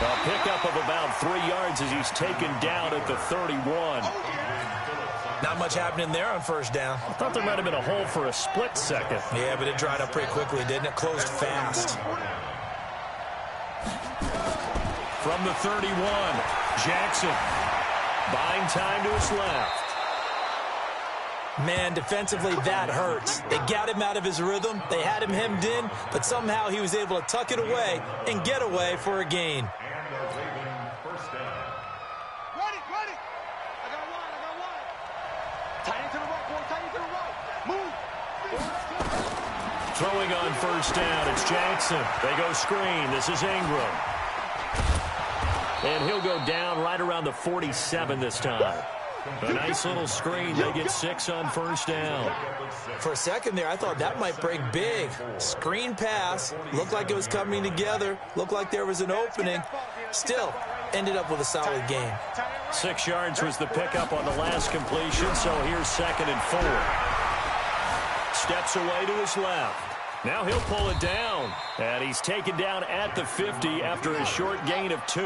A pickup of about 3 yards as he's taken down at the 31. Not much happening there on first down. I thought there might have been a hole for a split second. Yeah, but it dried up pretty quickly, didn't it? Closed fast. From the 31, Jackson. Buying time to his left. Man, defensively, that hurts. They got him out of his rhythm. They had him hemmed in, but somehow he was able to tuck it away and get away for a gain. Ready. I got one. Tight into the right, boy. Tight into the right. Move. Throwing on first down, it's Jackson. They go screen. This is Ingram. And he'll go down right around the 47 this time. A nice little screen. They get 6 on first down. For a second there, I thought that might break big. Screen pass. Looked like it was coming together. Looked like there was an opening. Still, ended up with a solid gain. 6 yards was the pickup on the last completion, so here's 2nd and 4. Steps away to his left. Now he'll pull it down. And he's taken down at the 50 after a short gain of 2.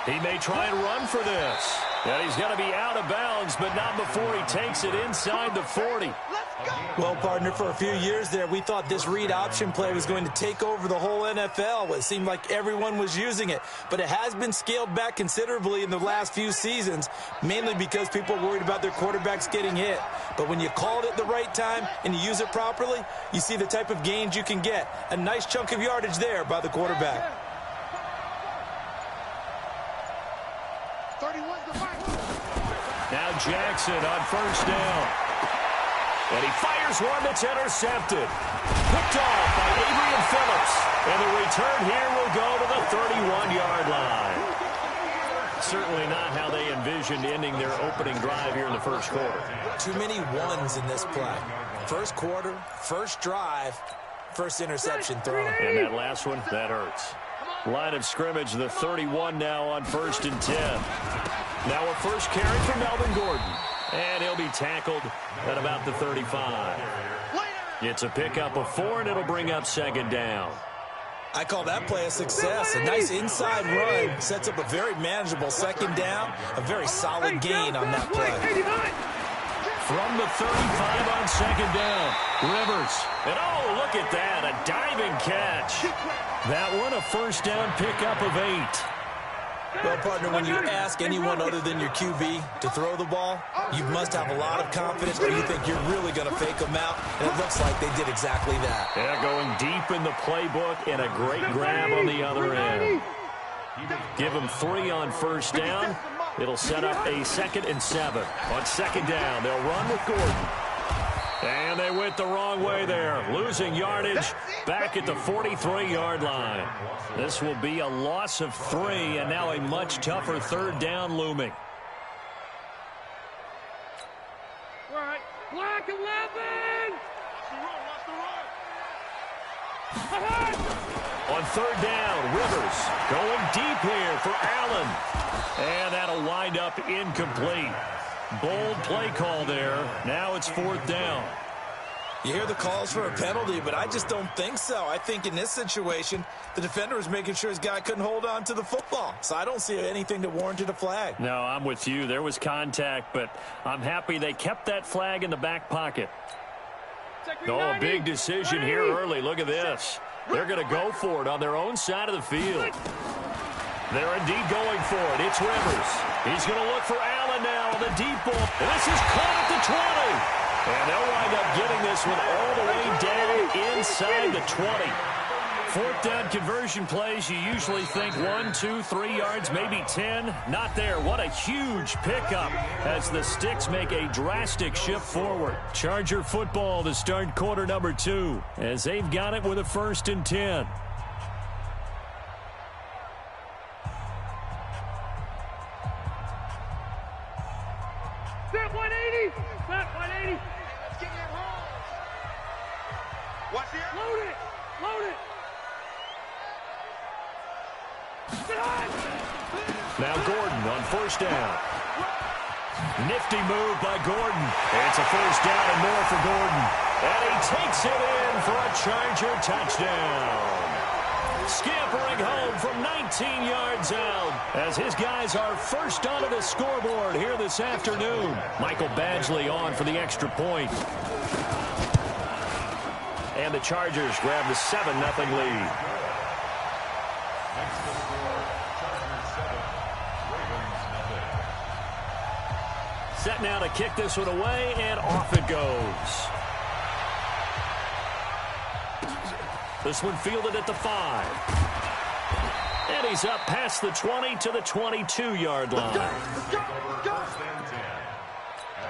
He may try and run for this. And he's going to be out of bounds, but not before he takes it inside the 40. Well, partner, for a few years there, we thought this read option play was going to take over the whole NFL. It seemed like everyone was using it, but it has been scaled back considerably in the last few seasons, mainly because people are worried about their quarterbacks getting hit. But when you call it at the right time and you use it properly, you see the type of gains you can get. A nice chunk of yardage there by the quarterback. Now Jackson on first down. And he fires one that's intercepted. Picked off by Adrian Phillips. And the return here will go to the 31-yard line. Certainly not how they envisioned ending their opening drive here in the first quarter. Too many ones in this play. First quarter, first drive, first interception thrown. And that last one, that hurts. Line of scrimmage, the 31 now on 1st and 10. Now a first carry for Melvin Gordon. And he'll be tackled at about the 35. It's a pickup of 4, and it'll bring up 2nd down. I call that play a success. A nice inside run sets up a very manageable 2nd down. A very solid gain on that play. From the 35 on 2nd down, Rivers. And oh, look at that, a diving catch. That one a first down pickup of 8. Well, partner, when you ask anyone other than your QB to throw the ball, you must have a lot of confidence or you think you're really going to fake them out, and it looks like they did exactly that. Yeah, going deep in the playbook and a great grab on the other end. Give them 3 on first down. It'll set up a 2nd and 7. On 2nd down, they'll run with Gordon. And they went the wrong way there, losing yardage back at the 43-yard line. This will be a loss of 3, and now a much tougher 3rd down looming. Right. Black 11! On 3rd down, Rivers going deep here for Allen. And that'll wind up incomplete. Bold play call there. Now it's 4th down. You hear the calls for a penalty, but I just don't think so. I think in this situation, the defender was making sure his guy couldn't hold on to the football. So I don't see anything that warranted a flag. No, I'm with you. There was contact, but I'm happy they kept that flag in the back pocket. Oh, a big decision here early. Look at this. They're going to go for it on their own side of the field. They're indeed going for it. It's Rivers. He's going to look for Allen now on the deep ball. And this is caught at the 20. And they'll wind up getting this one all the way down inside the 20. 4th down conversion plays, you usually think 1, 2, 3 yards, maybe 10. Not there. What a huge pickup as the Sticks make a drastic shift forward. Charger football to start quarter number 2 as they've got it with a 1st and 10. Snap 180! Snap 180! Let's get that home! Watch here! Load it! Load it! Now Gordon on 1st down. Nifty move by Gordon. It's a first down and more for Gordon. And he takes it in for a Charger touchdown. Scampering home from 19 yards out as his guys are first onto the scoreboard here this afternoon. Michael Badgley on for the extra point. And the Chargers grab the 7-0 lead. Set now to kick this one away, and off it goes. This one fielded at the 5. And he's up past the 20 to the 22-yard line. Let's go. At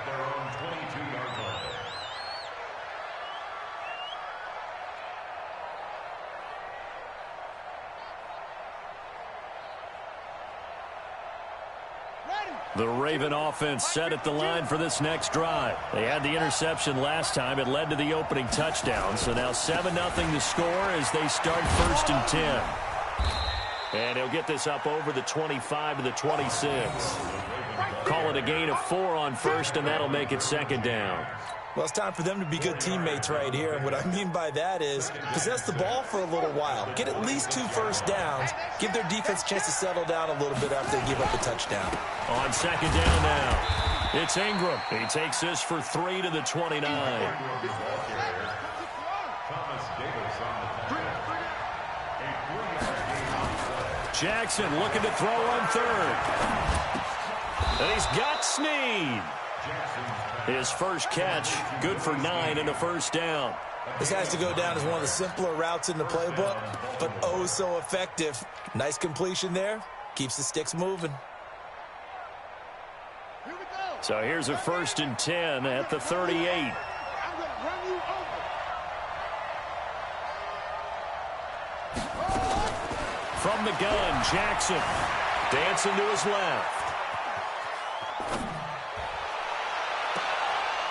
their own 22-yard line. The Raven offense set at the line for this next drive. They had the interception last time. It led to the opening touchdown. So now 7-0 to score as they start 1st and 10. And he'll get this up over the 25 to the 26. Call it a gain of 4 on 1st, and that'll make it 2nd down. Well, it's time for them to be good teammates right here. And what I mean by that is possess the ball for a little while. Get at least 2 first downs. Give their defense a chance to settle down a little bit after they give up a touchdown. On 2nd down now, it's Ingram. He takes this for 3 to the 29. Jackson looking to throw on 3rd. And he's got Snead. His first catch, good for 9 and a first down. This has to go down as one of the simpler routes in the playbook, but oh so effective. Nice completion there. Keeps the sticks moving. So here's a 1st and 10 at the 38. I'm going to run you over. From the gun, Jackson dancing to his left.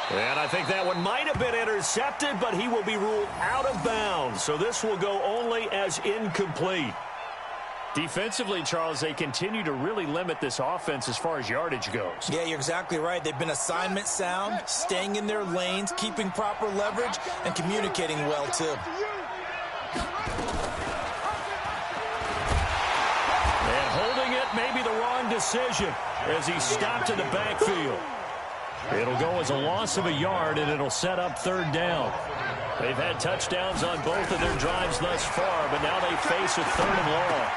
And I think that one might have been intercepted, but he will be ruled out of bounds. So this will go only as incomplete. Defensively, Charles, they continue to really limit this offense as far as yardage goes. Yeah, you're exactly right. They've been assignment sound, staying in their lanes, keeping proper leverage, and communicating well, too. And holding it may be the wrong decision as he's stopped in the backfield. It'll go as a loss of a yard, and it'll set up 3rd down. They've had touchdowns on both of their drives thus far, but now they face a 3rd and long.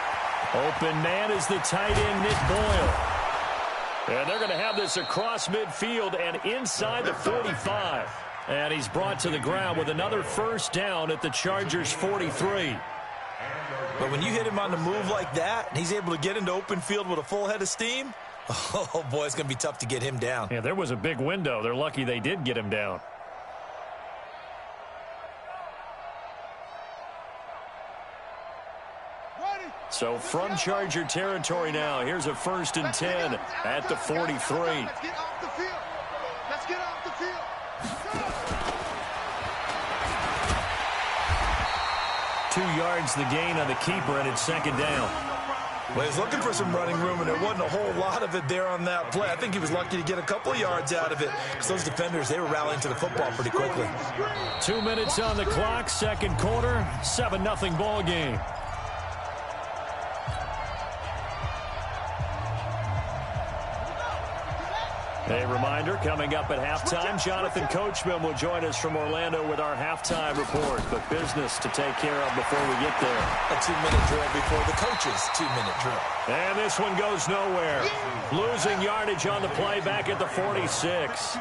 Open man is the tight end, Nick Boyle. And they're going to have this across midfield and inside the 45. And he's brought to the ground with another first down at the Chargers' 43. But when you hit him on the move like that, and he's able to get into open field with a full head of steam, oh, boy, it's going to be tough to get him down. Yeah, there was a big window. They're lucky they did get him down. So from Charger territory now, here's a 1st and 10 at the 43. Let's get off the field. Let's get off the field. 2 yards the gain on the keeper, and it's 2nd down. Well, he was looking for some running room, and there wasn't a whole lot of it there on that play. I think he was lucky to get a couple of yards out of it because those defenders, they were rallying to the football pretty quickly. 2 minutes on the clock, 2nd quarter, 7-0 ball game. A reminder, coming up at halftime, Jonathan Coachman will join us from Orlando with our halftime report. But business to take care of before we get there. A 2-minute drill before the coach's 2-minute drill. And this one goes nowhere. Losing yardage on the play back at the 46.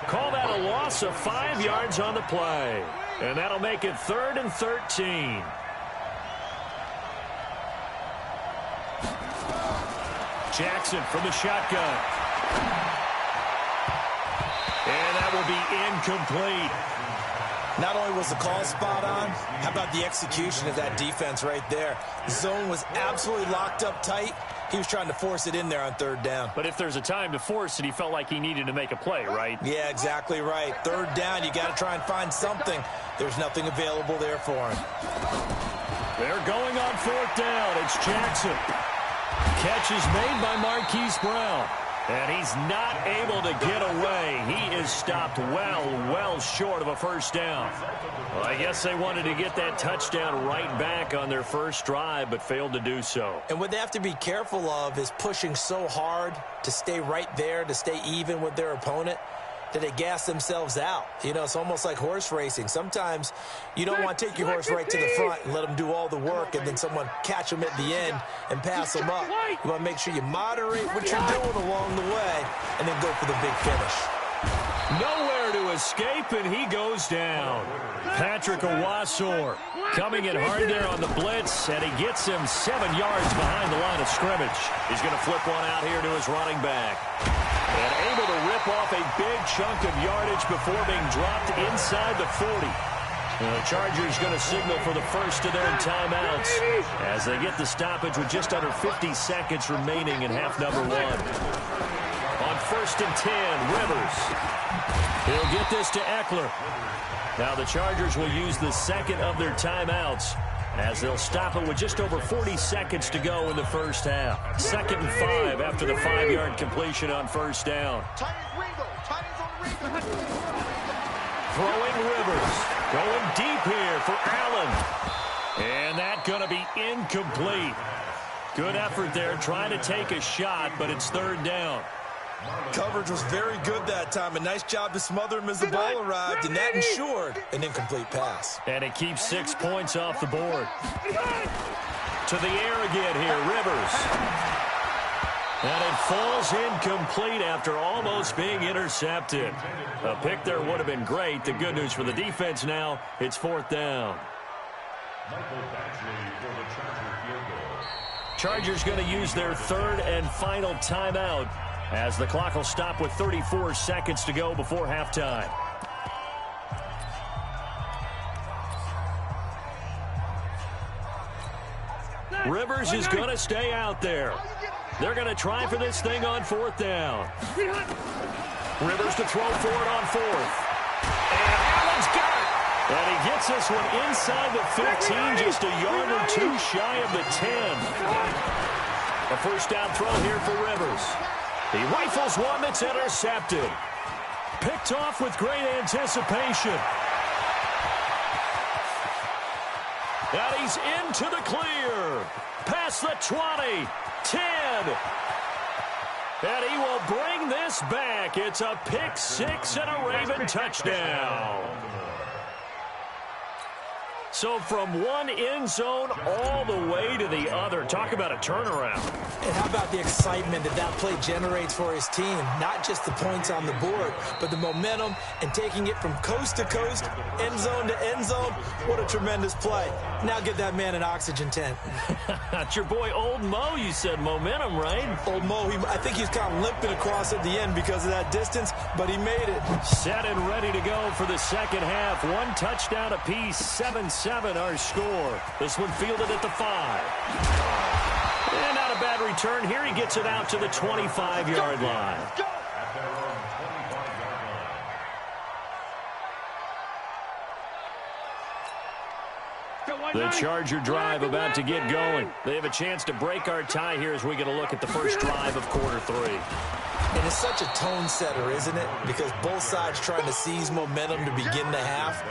Call that a loss of 5 yards on the play. And that'll make it 3rd and 13. Jackson from the shotgun. And that will be incomplete. Not only was the call spot on, how about the execution of that defense right there? The zone was absolutely locked up tight. He was trying to force it in there on 3rd down. But if there's a time to force it, he felt like he needed to make a play, right? Yeah, exactly right. 3rd down, you got to try and find something. There's nothing available there for him. They're going on 4th down. It's Jackson. Catch is made by Marquise Brown. And he's not able to get away. He is stopped well short of a first down. Well, I guess they wanted to get that touchdown right back on their first drive, but failed to do so. And what they have to be careful of is pushing so hard to stay right there, to stay even with their opponent, that they gas themselves out. You know, it's almost like horse racing. Sometimes you don't want to take your horse right to the front and let them do all the work and then someone catch them at the end and pass them up. You want to make sure you moderate what you're doing along the way and then go for the big finish. Nowhere to escape, and he goes down. Patrick Owasor coming in hard there on the blitz, and he gets him 7 yards behind the line of scrimmage. He's going to flip one out here to his running back. And able to rip off a big chunk of yardage before being dropped inside the 40. The Chargers going to signal for the first of their timeouts as they get the stoppage with just under 50 seconds remaining in half number one. On 1st and 10, Rivers. He'll get this to Eckler. Now the Chargers will use the second of their timeouts as they'll stop it with just over 40 seconds to go in the first half. 2nd and 5 after the 5-yard completion on first down. Throwing Rivers. Going deep here for Allen. And that's going to be incomplete. Good effort there trying to take a shot, but it's 3rd down. Coverage was very good that time. A nice job to smother him as the ball arrived, and that ensured an incomplete pass. And it keeps 6 points off the board. To the air again here, Rivers. And it falls incomplete after almost being intercepted. A pick there would have been great. The good news for the defense now, it's 4th down. Chargers going to use their 3rd and final timeout as the clock will stop with 34 seconds to go before halftime. Rivers is going to stay out there. They're going to try for this thing on 4th down. Rivers to throw for it on 4th. And Allen's got it. And he gets this one inside the 15, just a yard or 2 shy of the 10. A first down throw here for Rivers. He rifles one that's intercepted. Picked off with great anticipation. And he's into the clear. Past the 20, 10. And he will bring this back. It's a pick 6 and a Raven touchdown. So from one end zone all the way to the other. Talk about a turnaround. And how about the excitement that play generates for his team? Not just the points on the board, but the momentum and taking it from coast to coast, end zone to end zone. What a tremendous play. Now get that man an oxygen tent. That's your boy Old Mo. You said momentum, right? Old Mo, I think he's kind of limping across at the end because of that distance, but he made it. Set and ready to go for the second half. 1 touchdown apiece, 7-7 our score. This one fielded at the 5. And not a bad return here. He gets it out to the 25-yard line. The Charger drive about to get going. They have a chance to break our tie here as we get a look at the first drive of quarter 3. And it's such a tone setter, isn't it? Because both sides trying to seize momentum to begin the half.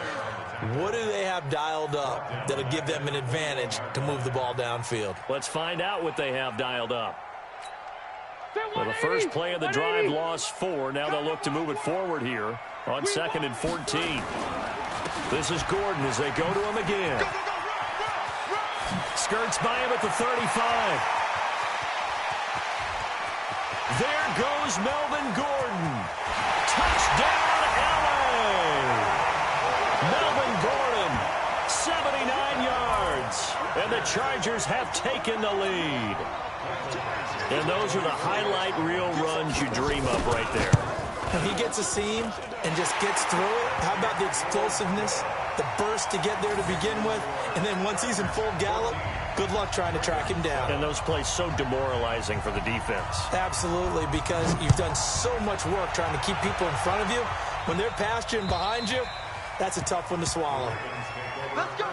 What do they have dialed up that'll give them an advantage to move the ball downfield? Let's find out what they have dialed up. Well, the first play of the drive lost 4. Now they'll look to move it forward here on 2nd and 14. This is Gordon as they go to him again. Skirts by him at the 35. There goes Melvin Gordon. Touchdown, LA! Melvin Gordon, 79 yards. And the Chargers have taken the lead. And those are the highlight reel runs you dream of right there. When he gets a seam and just gets through it, how about the explosiveness, the burst to get there to begin with, and then once he's in full gallop, good luck trying to track him down. And those plays so demoralizing for the defense. Absolutely, because you've done so much work trying to keep people in front of you. When they're past you and behind you, that's a tough one to swallow. Let's go,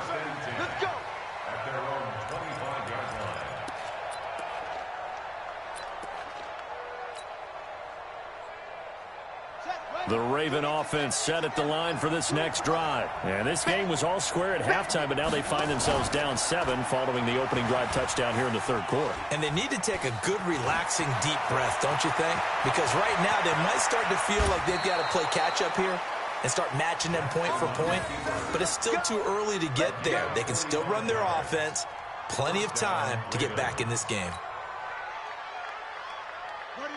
let's go. At their own 25-yard line. Raven offense set at the line for this next drive. And this game was all square at halftime, but now they find themselves down 7 following the opening drive touchdown here in the third quarter. And they need to take a good, relaxing, deep breath, don't you think? Because right now they might start to feel like they've got to play catch-up here and start matching them point for point. But it's still too early to get there. They can still run their offense. Plenty of time to get back in this game.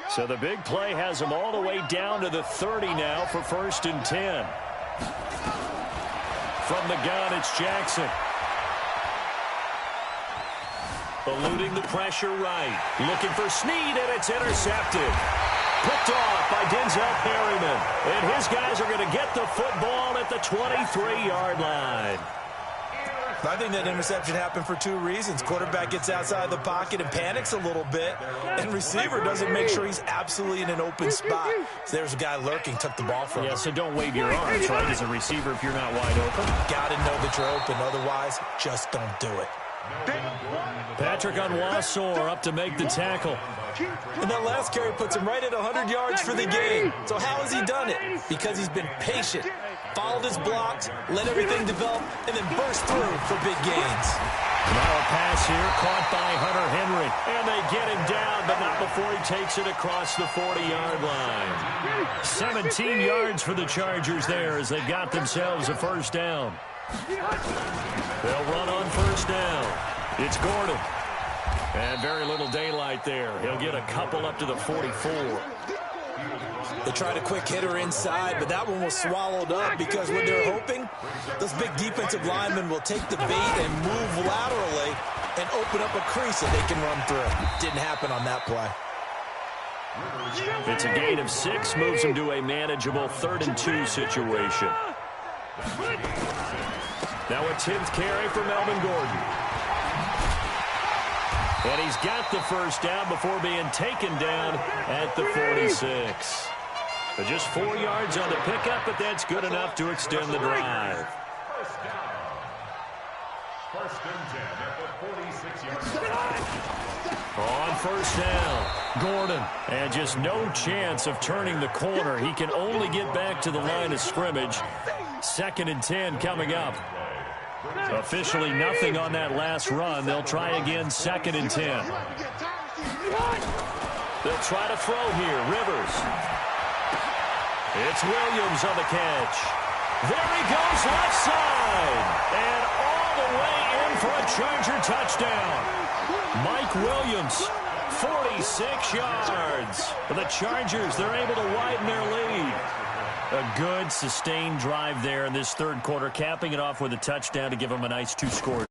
So the big play has them all the way down to the 30 now for 1st and 10. From the gun, it's Jackson. Eluding the pressure right. Looking for Snead, and it's intercepted. Picked off by Denzel Perryman. And his guys are going to get the football at the 23-yard line. I think that interception happened for 2 reasons. Quarterback gets outside the pocket and panics a little bit, and receiver doesn't make sure he's absolutely in an open spot. So there's a guy lurking, took the ball from him. Yeah, so don't wave your arms, right, as a receiver if you're not wide open. Got to know that you're open. Otherwise, just don't do it. Patrick Onwuasor up to make the tackle. And that last carry puts him right at 100 yards for the game. So how has he done it? Because he's been patient, followed his blocks, let everything develop, and then burst through for big gains. Now a pass here caught by Hunter Henry. And they get him down, but not before he takes it across the 40-yard line. 17 yards for the Chargers there as they've got themselves a first down. They'll run on first down. It's Gordon. And very little daylight there. He'll get a couple up to the 44. They tried a quick hitter inside, but that one was swallowed up because what they're hoping, those big defensive linemen will take the bait and move laterally and open up a crease that they can run through. Didn't happen on that play. It's a gain of 6, moves them to a manageable 3rd and 2 situation. Now a 10th carry for Melvin Gordon. And he's got the first down before being taken down at the 46. But just 4 yards on the pickup, but that's good enough to extend the drive. First and 10 at the 46-yard line. On first down, Gordon. And just no chance of turning the corner. He can only get back to the line of scrimmage. 2nd and 10 coming up. Officially nothing on that last run. They'll try again, 2nd and 10. They'll try to throw here. Rivers. It's Williams on the catch. There he goes, left side. And all the way in for a Charger touchdown. Mike Williams, 46 yards. For the Chargers, they're able to widen their lead. A good, sustained drive there in this third quarter, capping it off with a touchdown to give them a nice 2-score.